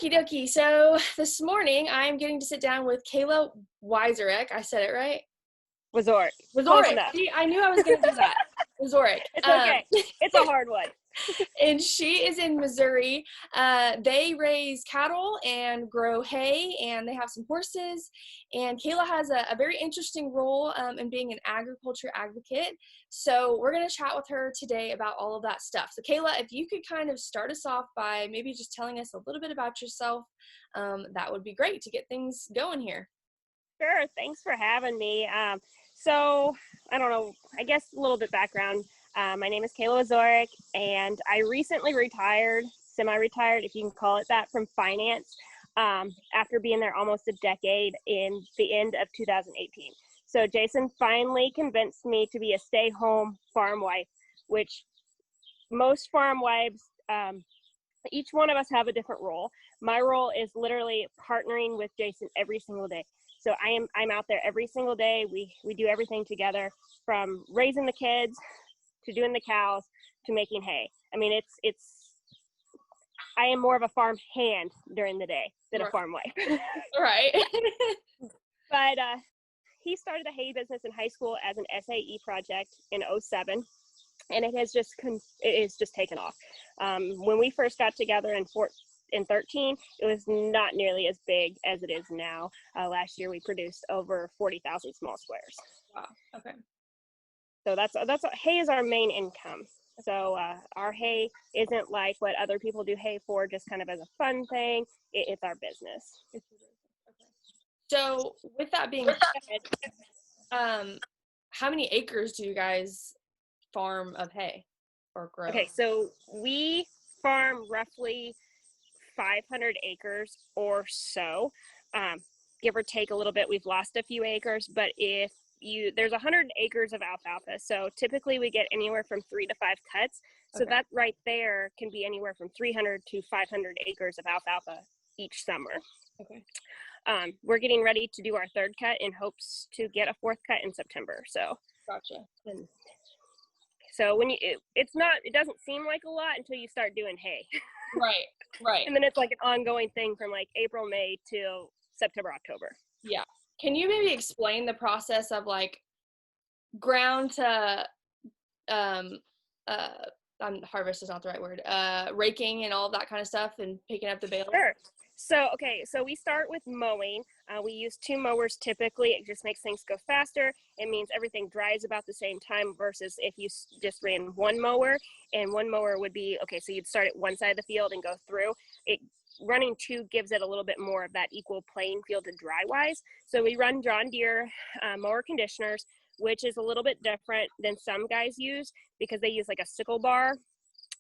Okie dokie. So this morning I'm getting to sit down with Kayla Wieczorek. I said it right? Wieczorek. Close Wieczorek. enough. See, I knew I was going to do that. Wieczorek. It's okay. It's a hard one. And she is in Missouri. They raise cattle and grow hay, and they have some horses. And Kayla has a very interesting role in being an agriculture advocate. So we're going to chat with her today about all of that stuff. So Kayla, if you could kind of start us off by maybe just telling us a little bit about yourself, that would be great to get things going here. Sure. Thanks for having me. So I don't know, I guess a little bit background. My name is Kayla Wieczorek, and I recently retired, semi-retired, if you can call it that, from finance after being there almost a decade in the end of 2018. So Jason finally convinced me to be a stay-home farm wife, which most farm wives, each one of us have a different role. My role is literally partnering with Jason every single day. So I'm out there every single day. We do everything together, from raising the kids to doing the cows to making hay. I mean, I am more of a farm hand during the day than a farm wife. Right. But he started the hay business in high school as an SAE project in 2007, and it has just taken off. When we first got together in 2013, it was not nearly as big as it is now. Last year we produced over 40,000 small squares. Wow. Okay. So that's hay is our main income. So our hay isn't like what other people do hay for, just kind of as a fun thing. It's our business. Okay. So with that being said, how many acres do you guys farm of hay or grow? Okay, so we farm roughly 500 acres or so, give or take a little bit. We've lost a few acres, but there's 100 acres of alfalfa. So typically we get anywhere from 3 to 5 cuts. So Okay. that right there can be anywhere from 300 to 500 acres of alfalfa each summer. Okay. We're getting ready to do our 3rd cut in hopes to get a 4th cut in September. So Gotcha. so when it doesn't seem like a lot until you start doing hay. Right. And then it's like an ongoing thing from like April, May till September, October. Yeah. Can you maybe explain the process of like ground to harvest is not the right word, raking and all of that kind of stuff and picking up the baler? Sure. So we start with mowing. We use 2 mowers typically. It just makes things go faster. It means everything dries about the same time versus if you just ran 1 mower, and 1 mower would be, okay, so you'd start at one side of the field and go through. Running 2 gives it a little bit more of that equal playing field to dry wise. So we run John Deere mower conditioners, which is a little bit different than some guys use because they use like a sickle bar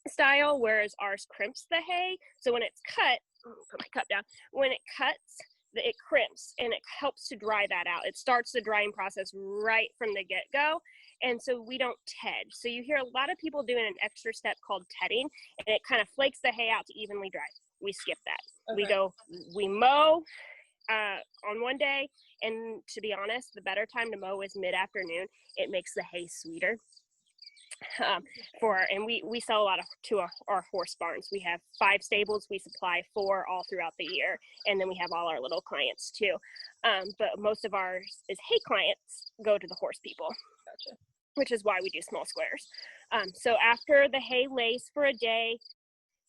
style, whereas ours crimps the hay. So when it's cut, put my cup down, when it cuts, it crimps and it helps to dry that out. It starts the drying process right from the get-go, and so we don't ted. So you hear a lot of people doing an extra step called tedding, and it kind of flakes the hay out to evenly dry. We skip that. Okay. We mow on one day, and to be honest, the better time to mow is mid-afternoon. It makes the hay sweeter. And we sell a lot to our horse barns. We have 5 stables. We supply 4 all throughout the year, and then we have all our little clients too. But most of ours is hay clients go to the horse people. Gotcha. Which is why we do small squares. So after the hay lays for a day,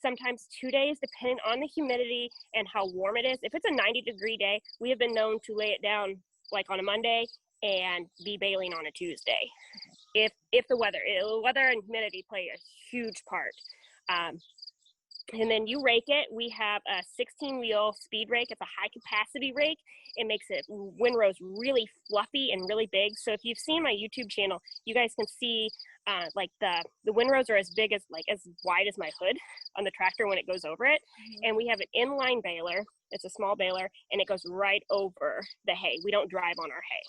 sometimes 2 days, depending on the humidity and how warm it is. If it's a 90-degree day, we have been known to lay it down like on a Monday and be baling on a Tuesday. If the weather and humidity play a huge part. And then you rake it. We have a 16-wheel speed rake. It's a high-capacity rake. It makes it windrows really fluffy and really big. So if you've seen my YouTube channel, you guys can see like the windrows are as wide as my hood on the tractor when it goes over it. Mm-hmm. And we have an inline baler. It's a small baler, and it goes right over the hay. We don't drive on our hay.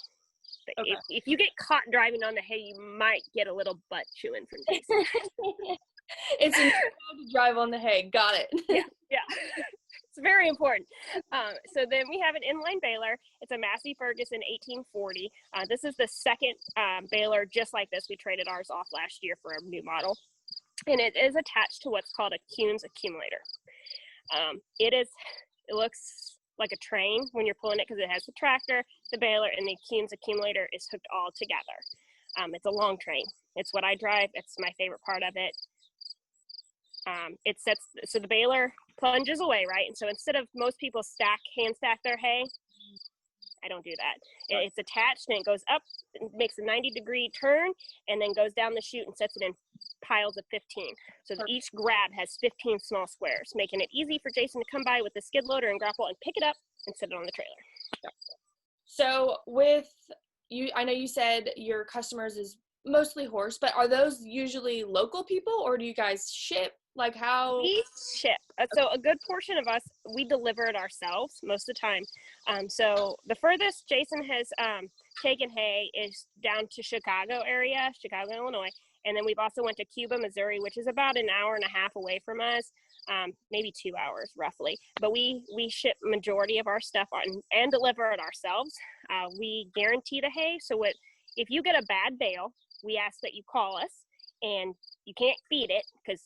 But okay. If you get caught driving on the hay, you might get a little butt chewing from Jason. It's important to drive on the hay. Got it. Yeah. It's very important. So then we have an inline baler. It's a Massey Ferguson 1840. This is the second baler just like this. We traded ours off last year for a new model. And it is attached to what's called a Kuhn's accumulator. It looks like a train when you're pulling it because it has the tractor, the baler, and the accumulator is hooked all together. It's a long train. It's what I drive. It's my favorite part of it. So the baler plunges away, right? And so instead of most people hand stack their hay, I don't do that. It's attached and it goes up, makes a 90-degree turn, and then goes down the chute and sets it in piles of 15. So each grab has 15 small squares, making it easy for Jason to come by with the skid loader and grapple and pick it up and set it on the trailer. So with you, I know you said your customers is mostly horse, but are those usually local people, or do you guys ship? Like how? We ship. So a good portion of us, we deliver it ourselves most of the time. So the furthest Jason has taken hay is down to Chicago, Illinois. And then we've also went to Cuba, Missouri, which is about an hour and a half away from us, maybe 2 hours roughly. But we ship majority of our stuff and deliver it ourselves. We guarantee the hay. So if you get a bad bale, we ask that you call us, and you can't feed it because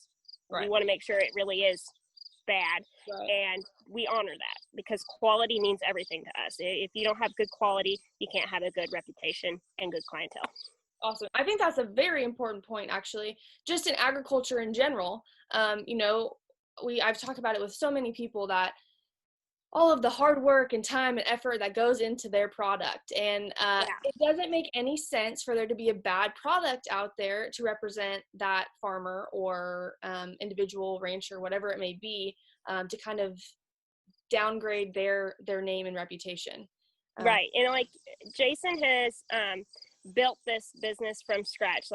we want to make sure it really is bad. And we honor that because quality means everything to us. If you don't have good quality, you can't have a good reputation and good clientele. Awesome. I think that's a very important point, actually, just in agriculture in general. I've talked about it with so many people that all of the hard work and time and effort that goes into their product. And it doesn't make any sense for there to be a bad product out there to represent that farmer or individual rancher, whatever it may be, to kind of downgrade their name and reputation. Right. And like Jason has built this business from scratch.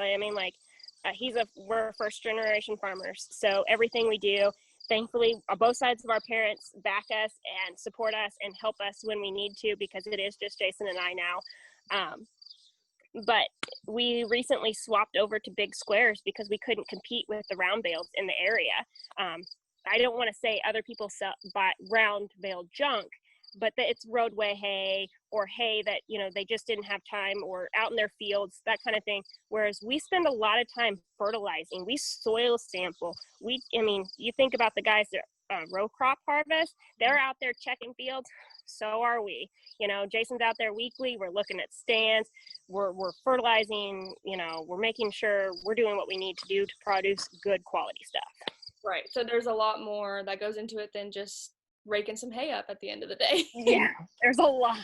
We're first generation farmers. So everything we do, thankfully, both sides of our parents back us and support us and help us when we need to, because it is just Jason and I now. But we recently swapped over to big squares because we couldn't compete with the round bales in the area. I don't want to say other people buy round bale junk, but it's roadway hay or hay that, they just didn't have time, or out in their fields, that kind of thing. Whereas we spend a lot of time fertilizing. We soil sample. You think about the guys that row crop harvest, they're out there checking fields. So are we. Jason's out there weekly. We're looking at stands. We're fertilizing. We're making sure we're doing what we need to do to produce good quality stuff. Right. So there's a lot more that goes into it than just raking some hay up at the end of the day. Yeah, there's a lot.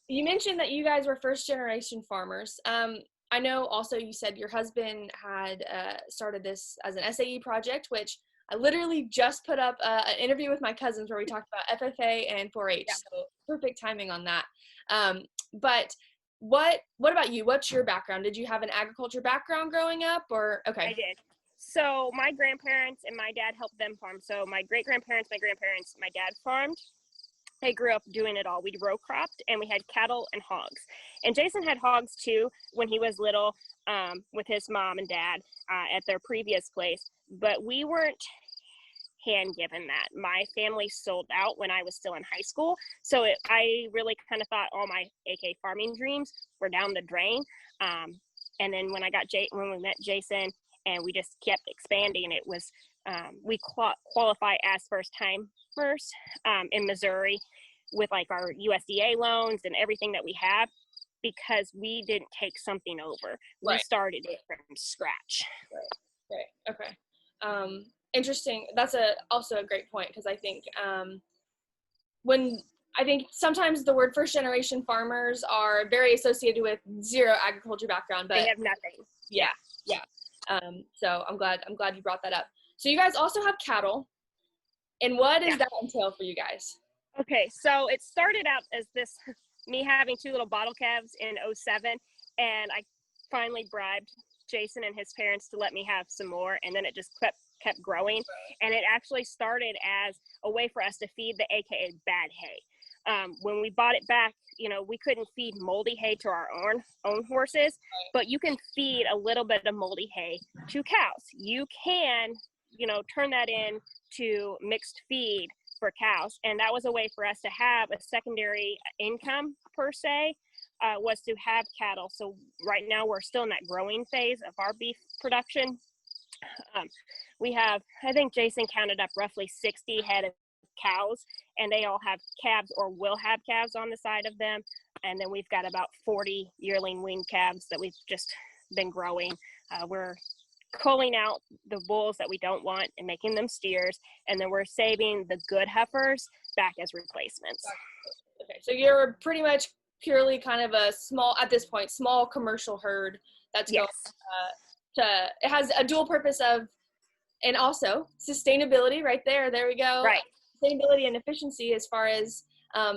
You mentioned that you guys were first generation farmers. I know also you said your husband had started this as an SAE project, which I literally just put up an interview with my cousins where we talked about FFA and 4-H. Yeah. So perfect timing on that. But what about you? What's your background? Did you have an agriculture background growing up, or? Okay. I did. So my grandparents and my dad helped them farm. So my great-grandparents, my dad farmed. I grew up doing it all. We row cropped, and we had cattle and hogs. And Jason had hogs too when he was little, with his mom and dad at their previous place. But we weren't hand-given that. My family sold out when I was still in high school. So I really kind of thought all my AK farming dreams were down the drain. And then when we met Jason, and we just kept expanding, it was we qualify as first timers in Missouri with like our USDA loans and everything that we have, because we didn't take something over. We started it from scratch. Right. Okay. Interesting. That's also a great point, because I think sometimes the word first generation farmers are very associated with zero agriculture background, but they have nothing. Yeah. So I'm glad you brought that up. So you guys also have cattle, and what does that entail for you guys? Okay, so it started out as me having 2 little bottle calves in 2007, and I finally bribed Jason and his parents to let me have some more, and then it just kept growing, and it actually started as a way for us to feed the AKA bad hay. When we bought it back, we couldn't feed moldy hay to our own horses, but you can feed a little bit of moldy hay to cows. You can, turn that in to mixed feed for cows. And that was a way for us to have a secondary income per se, was to have cattle. So right now we're still in that growing phase of our beef production. We have, I think Jason counted up roughly 60 head of cows, and they all have calves or will have calves on the side of them. And then we've got about 40 yearling weaned calves that we've just been growing. We're culling out the bulls that we don't want and making them steers, and then we're saving the good heifers back as replacements. Okay, so you're pretty much purely kind of a small, at this point, small commercial herd that's Yes. going it has a dual purpose of, and also sustainability right there. There we go. Right. Sustainability and efficiency as far as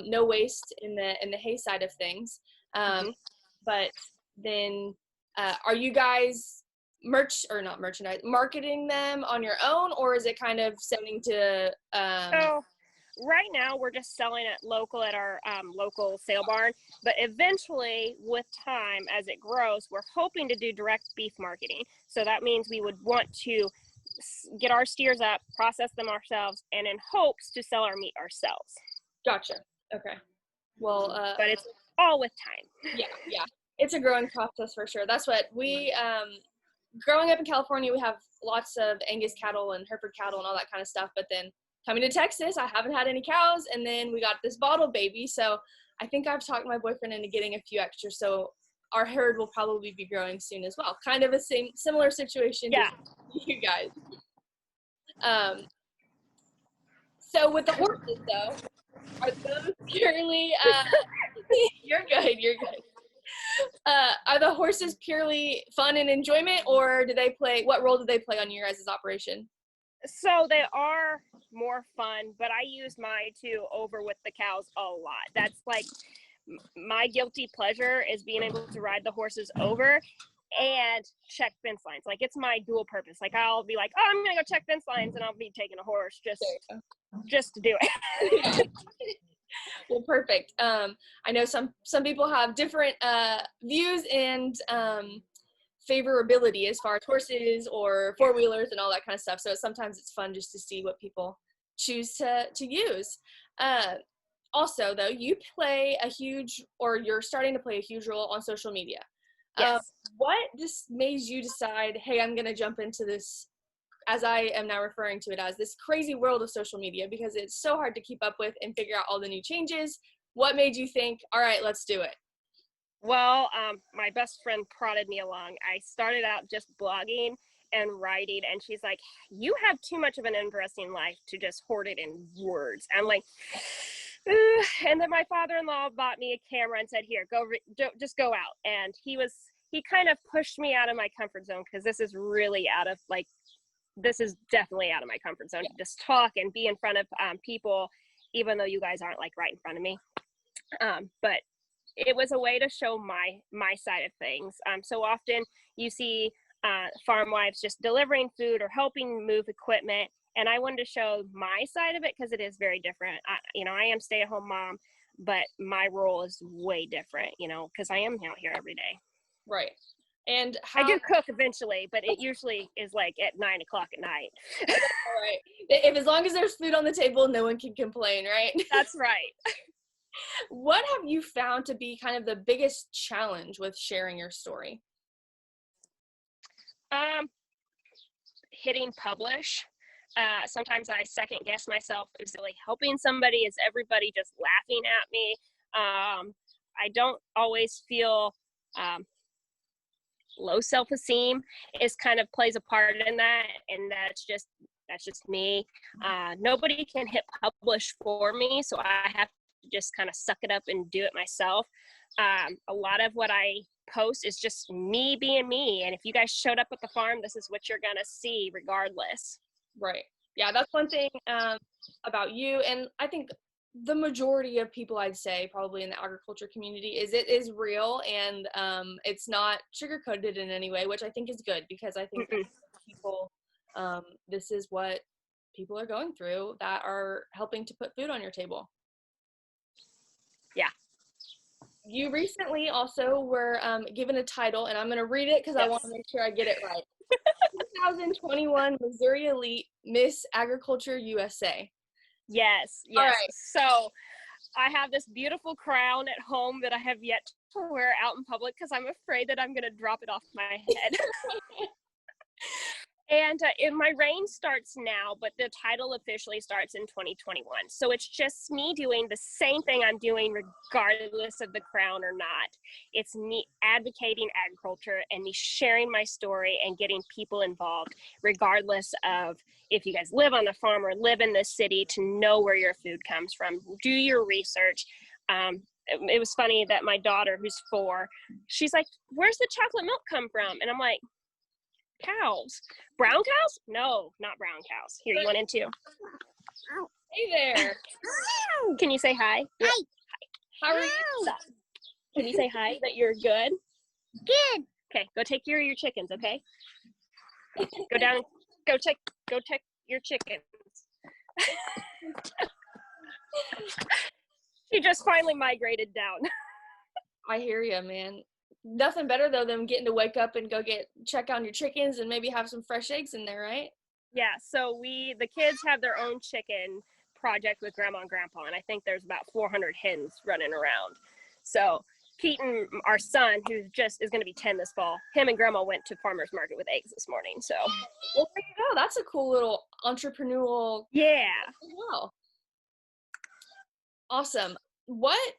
no waste in the hay side of things. But then are you guys marketing them on your own, or is it kind of selling to So right now we're just selling it local at our local sale barn, but eventually with time, as it grows, we're hoping to do direct beef marketing. So that means we would want to get our steers up, process them ourselves, and in hopes to sell our meat ourselves. Gotcha. Okay. Well, but it's all with time. Yeah. It's a growing process for sure. That's what we, growing up in California, we have lots of Angus cattle and Hereford cattle and all that kind of stuff. But then coming to Texas, I haven't had any cows. And then we got this bottle baby. So I think I've talked my boyfriend into getting a few extras. So our herd will probably be growing soon as well. Kind of a similar situation to you guys. So with the horses though, are those purely, you're good. Are the horses purely fun and enjoyment, or what role do they play on your guys' operation? So they are more fun, but I use my two over with the cows a lot. That's like my guilty pleasure, is being able to ride the horses over and check fence lines. Like, it's my dual purpose. Like, I'll be like, oh, I'm gonna go check fence lines, and I'll be taking a horse just to do it. Well, perfect. I know some people have different views and favorability as far as horses or four-wheelers and all that kind of stuff. So sometimes it's fun just to see what people choose to use. Also, though, you're starting to play a huge role on social media. Yes. What just made you decide, hey, I'm going to jump into this, as I am now referring to it as, this crazy world of social media, because it's so hard to keep up with and figure out all the new changes? What made you think, all right, let's do it? Well, my best friend prodded me along. I started out just blogging and writing, and she's like, you have too much of an interesting life to just hoard it in words. I'm like, ugh. And then my father-in-law bought me a camera and said, here, just go out. And he kind of pushed me out of my comfort zone, because this is definitely out of my comfort zone, to just talk and be in front of people, even though you guys aren't like right in front of me. But it was a way to show my side of things. So often you see farm wives just delivering food or helping move equipment, and I wanted to show my side of it, because it is very different. I am stay-at-home mom, but my role is way different, because I am out here every day. Right. And I do cook eventually, but it usually is like at 9:00 at night. All right. As long as there's food on the table, no one can complain, right? That's right. What have you found to be kind of the biggest challenge with sharing your story? Hitting publish. Sometimes I second guess myself. Is really helping somebody? Is everybody just laughing at me? I don't always feel low self-esteem plays a part in that, and that's just me. Nobody can hit publish for me, so I have to just kind of suck it up and do it myself. A lot of what I post is just me being me, and if you guys showed up at the farm, this is what you're gonna see regardless. Right. Yeah, that's one thing about you, and I think the majority of people, I'd say, probably in the agriculture community, is it is real, and it's not sugar-coated in any way, which I think is good, because I think that people, this is what people are going through that are helping to put food on your table. Yeah. You recently also were given a title, and I'm going to read it because I want to make sure I get it right. 2021 Missouri Elite Miss Agriculture USA. Yes. All right. So I have this beautiful crown at home that I have yet to wear out in public, because I'm afraid that I'm going to drop it off my head. And my reign starts now, but the title officially starts in 2021. So it's just me doing the same thing I'm doing regardless of the crown or not. It's me advocating agriculture and me sharing my story and getting people involved, regardless of if you guys live on the farm or live in the city, to know where your food comes from. Do your research. It was funny that my daughter, who's 4, she's like, "Where's the chocolate milk come from?" And I'm like, "Cows. Brown cows? No, not brown cows. Here, you want in too?" Hey there. Can you say hi? Hi. How are you? Can you say hi that you're good? Good. Okay, go take care of your chickens, okay? Go down, go check your chickens. She just finally migrated down. I hear you, man. Nothing better though than getting to wake up and go check on your chickens and maybe have some fresh eggs in there, right? Yeah, so the kids have their own chicken project with Grandma and Grandpa, and I think there's about 400 hens running around. So Keaton, our son, who is going to be 10 this fall, him and Grandma went to farmer's market with eggs this morning. So well, there you go. That's a cool little entrepreneurial. Yeah. Well, awesome. What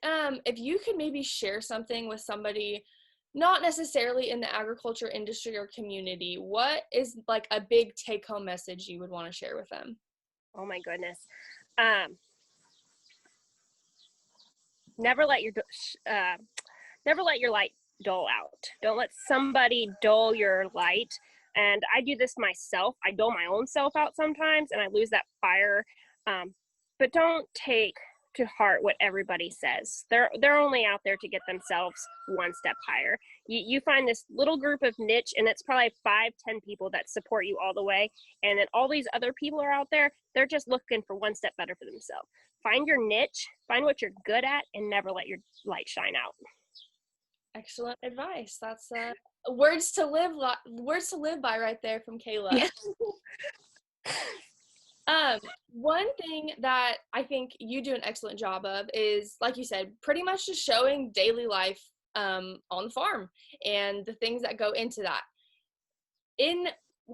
if you could maybe share something with somebody not necessarily in the agriculture industry or community, what is like a big take-home message you would want to share with them? Oh my goodness. Never let your light dull out. Don't let somebody dull your light. And I do this myself. I dull my own self out sometimes, and I lose that fire. But don't take to heart what everybody says. They're only out there to get themselves one step higher. You find this little group of niche, and it's probably 5-10 people that support you all the way, and then all these other people are out there, they're just looking for one step better for themselves. Find your niche, find what you're good at, and never let your light shine out. Excellent advice. That's words to live by right there from Kayla. Yeah. One thing that I think you do an excellent job of is, like you said, pretty much just showing daily life on the farm and the things that go into that.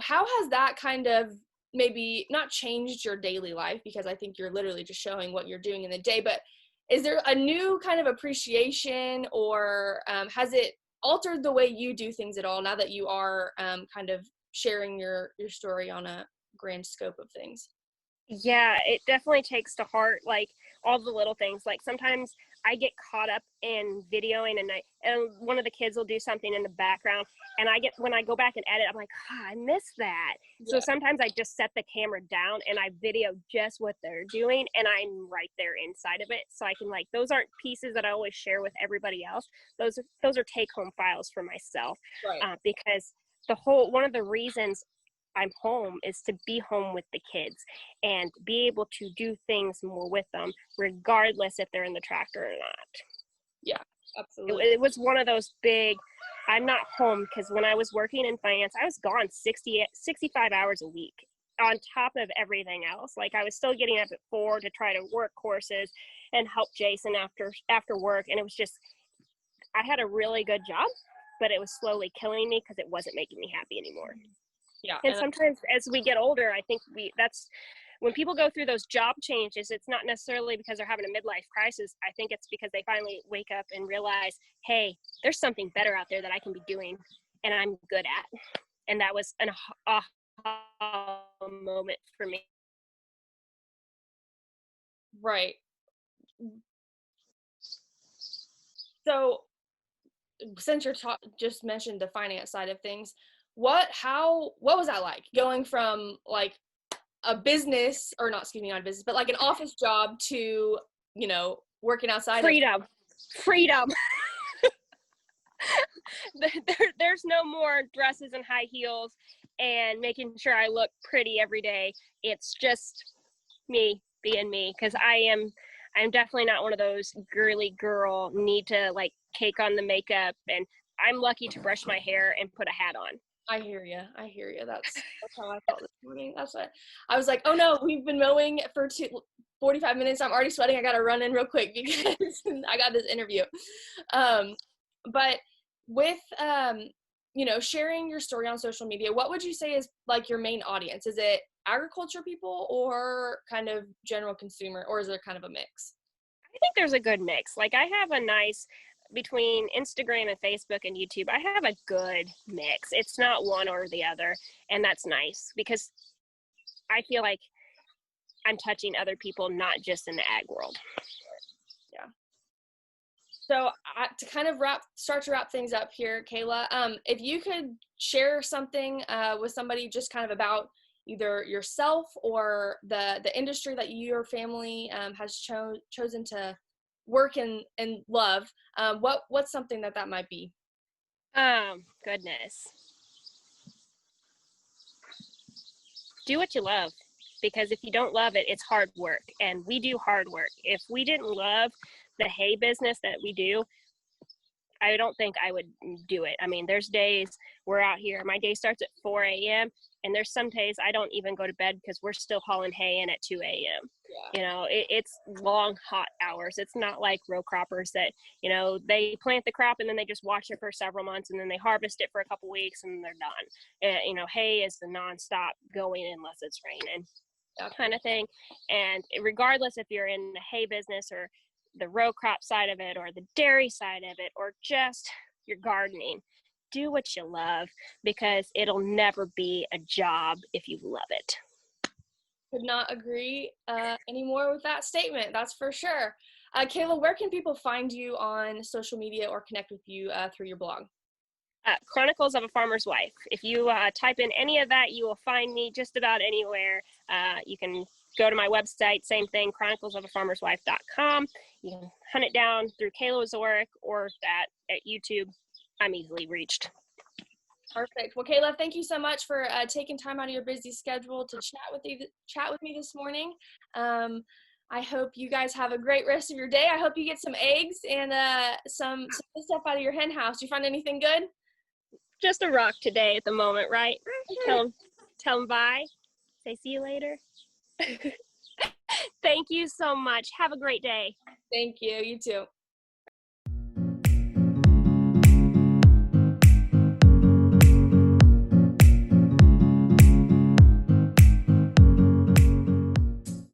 How has that kind of maybe not changed your daily life, because I think you're literally just showing what you're doing in the day, but is there a new kind of appreciation, or has it altered the way you do things at all now that you are kind of sharing your story on a grand scope of things? Yeah, it definitely takes to heart, like, all the little things. Like, sometimes I get caught up in videoing, and one of the kids will do something in the background, and when I go back and edit, I'm like, I missed that. Yeah. So sometimes I just set the camera down and I video just what they're doing, and I'm right there inside of it. So I can, like, those aren't pieces that I always share with everybody else. Those are take-home files for myself. Right. Because one of the reasons I'm home is to be home with the kids and be able to do things more with them, regardless if they're in the tractor or not. Yeah, absolutely. It was one of those big, I'm not home, because when I was working in finance, I was gone 65 hours a week on top of everything else. Like, I was still getting up at 4 to try to work courses and help Jason after work. And it was just, I had a really good job, but it was slowly killing me because it wasn't making me happy anymore. Yeah. And sometimes as we get older, I think that's when people go through those job changes, it's not necessarily because they're having a midlife crisis. I think it's because they finally wake up and realize, hey, there's something better out there that I can be doing and I'm good at. And that was an aha moment for me. Right. So since you're just mentioned the finance side of things, what was that like, going from like a business, or not, excuse me, not a business, but like an office job to, working outside? Freedom. There's no more dresses and high heels and making sure I look pretty every day. It's just me being me, because I'm definitely not one of those girly girl, need to like cake on the makeup, and I'm lucky to brush my hair and put a hat on. I hear you. That's how I felt this morning. That's what I was like, oh no, we've been mowing for 45 minutes. I'm already sweating. I got to run in real quick because I got this interview. But with sharing your story on social media, what would you say is like your main audience? Is it agriculture people or kind of general consumer, or is there kind of a mix? I think there's a good mix. Like I have a nice between Instagram and Facebook and YouTube, I have a good mix. It's not one or the other, and that's nice because I feel like I'm touching other people, not just in the ag world. Yeah. So to kind of start to wrap things up here, Kayla, if you could share something with somebody just kind of about either yourself or the industry that your family has chosen to work and love, what's something that might be? Goodness. Do what you love, because if you don't love it, it's hard work, and we do hard work. If we didn't love the hay business that we do, I don't think I would do it. I mean, there's days we're out here, my day starts at 4 a.m. and there's some days I don't even go to bed because we're still hauling hay in at 2 a.m. Yeah. It's long, hot hours. It's not like row croppers that, they plant the crop and then they just watch it for several months and then they harvest it for a couple weeks and they're done. Hay is the nonstop going unless it's raining, that kind of thing. And regardless if you're in the hay business or the row crop side of it or the dairy side of it or just your gardening, do what you love, because it'll never be a job if you love it. Could not agree anymore with that statement, that's for sure. Kayla, where can people find you on social media or connect with you through your blog? Chronicles of a Farmer's Wife. If you type in any of that, you will find me just about anywhere. You can go to my website, same thing, chroniclesofafarmerswife.com. You can hunt it down through Kayla Wieczorek or that at YouTube. I'm easily reached. Perfect. Well, Kayla, thank you so much for taking time out of your busy schedule to chat with me this morning. I hope you guys have a great rest of your day. I hope you get some eggs and some good stuff out of your hen house. Did you find anything good? Just a rock today at the moment, right? Tell them bye. Say see you later. Thank you so much. Have a great day. Thank you. You too.